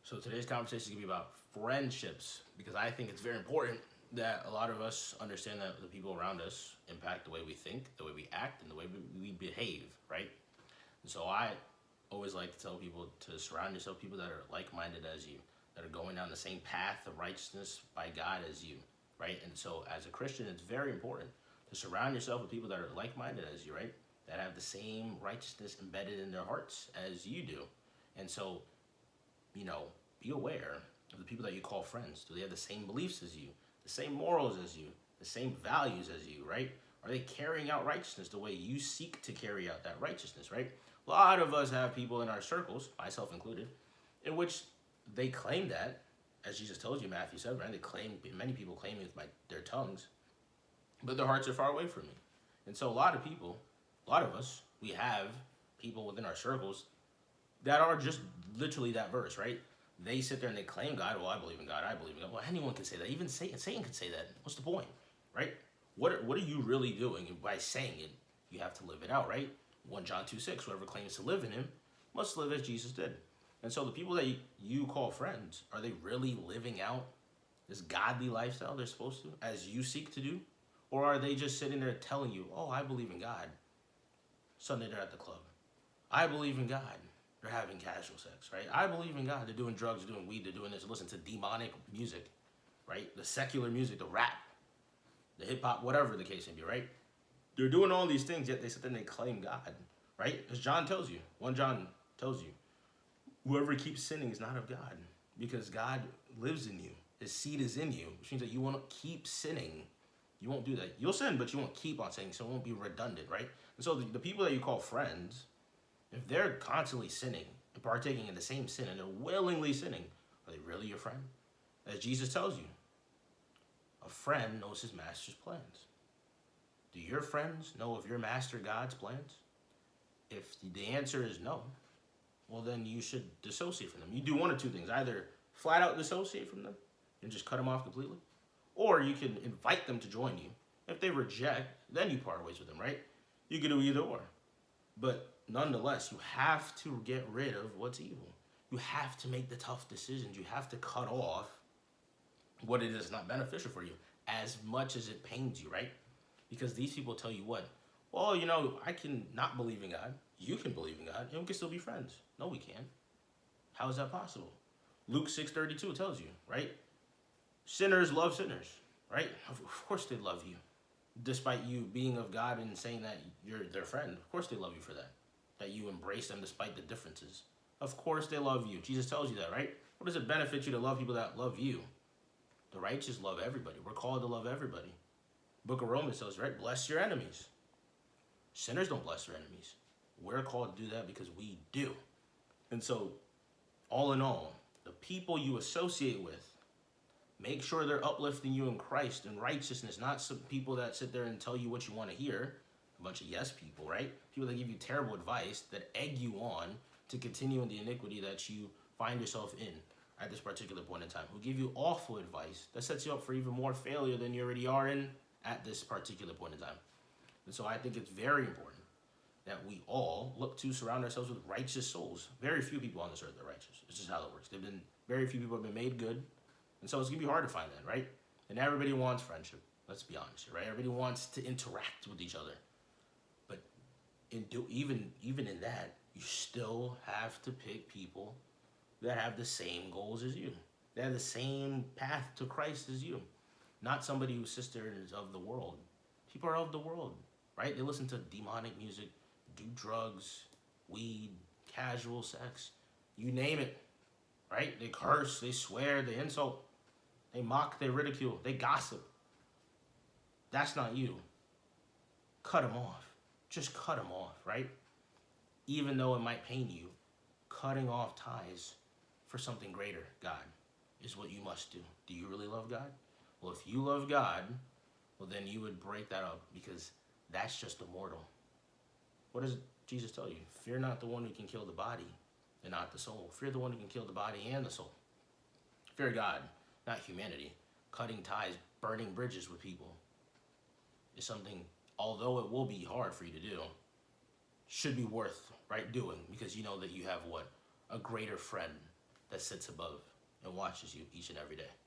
So today's conversation is going to be about friendships because I think it's very important that a lot of us understand that the people around us impact the way we think, the way we act, and the way we behave, right? And so I always like to tell people to surround yourself with people that are like-minded as you, that are going down the same path of righteousness by God as you, right? And so as a Christian, it's very important to surround yourself with people that are like-minded as you, right? That have the same righteousness embedded in their hearts as you do. And so be aware of the people that you call friends. Do they have the same beliefs as you, the same morals as you, the same values as you, right? Are they carrying out righteousness the way you seek to carry out that righteousness, right? A lot of us have people in our circles, myself included, in which they claim that, as Jesus tells you, Matthew 7, right? Many people claim it with their tongues, but their hearts are far away from me. And so a lot of us, we have people within our circles that are just literally that verse, right? They sit there and they claim God. Well, I believe in God. I believe in God. Well, anyone can say that. Even Satan can say that. What's the point, right? What are you really doing? And by saying it, you have to live it out, right? 1 John 2:6. Whoever claims to live in him must live as Jesus did. And so the people that you call friends, are they really living out this godly lifestyle they're supposed to, as you seek to do? Or are they just sitting there telling you, oh, I believe in God. Sunday they're at the club. I believe in God. They're having casual sex, right? I believe in God. They're doing drugs, they're doing weed, they're doing this, listen to demonic music, right? The secular music, the rap, the hip hop, whatever the case may be, right? They're doing all these things, yet they sit there and they claim God, right? As John tells you, 1 John tells you, whoever keeps sinning is not of God, because God lives in you. His seed is in you, which means that you won't keep sinning. You won't do that. You'll sin, but you won't keep on sinning, so it won't be redundant, right? And so the people that you call friends, if they're constantly sinning and partaking in the same sin and they're willingly sinning, are they really your friend? As Jesus tells you, a friend knows his master's plans. Do your friends know of your master God's plans? If the answer is no, well then you should dissociate from them. You do one of two things. Either flat out dissociate from them and just cut them off completely, or you can invite them to join you. If they reject, then you part ways with them, right? You can do either or. But nonetheless, you have to get rid of what's evil. You have to make the tough decisions. You have to cut off what it is not beneficial for you, as much as it pains you, right? Because these people tell you what? Well, I can not believe in God. You can believe in God, and we can still be friends. No, we can't. How is that possible? Luke 6:32 tells you, right? Sinners love sinners, right? Of course they love you. Despite you being of God and saying that you're their friend, of course they love you for that. That you embrace them despite the differences. Of course they love you. Jesus tells you that, right? What does it benefit you to love people that love you? The righteous love everybody. We're called to love everybody. Book of Romans tells you, right? Bless your enemies. Sinners don't bless their enemies. We're called to do that because we do. And so, all in all, the people you associate with, make sure they're uplifting you in Christ and righteousness, not some people that sit there and tell you what you want to hear. A bunch of yes people, right? People that give you terrible advice, that egg you on to continue in the iniquity that you find yourself in at this particular point in time, who give you awful advice that sets you up for even more failure than you already are in at this particular point in time. And so I think it's very important that we all look to surround ourselves with righteous souls. Very few people on this earth are righteous. It's just how it works. Very few people have been made good. And so it's going to be hard to find that, right? And everybody wants friendship. Let's be honest, right? Everybody wants to interact with each other. But even in that, you still have to pick people that have the same goals as you. They have the same path to Christ as you. Not somebody whose sister is of the world. People are of the world, right? They listen to demonic music, do drugs, weed, casual sex, you name it, right? They curse, they swear, they insult, they mock, they ridicule, they gossip. That's not you. Cut them off. Just cut them off, right? Even though it might pain you, cutting off ties for something greater, God, is what you must do. Do you really love God? Well, if you love God, well, then you would break that up, because that's just a mortal. What does Jesus tell you? Fear not the one who can kill the body and not the soul. Fear the one who can kill the body and the soul. Fear God, not humanity. Cutting ties, burning bridges with people is something, although it will be hard for you to do, should be worth, right, doing, because you know that you have what? A greater friend that sits above and watches you each and every day.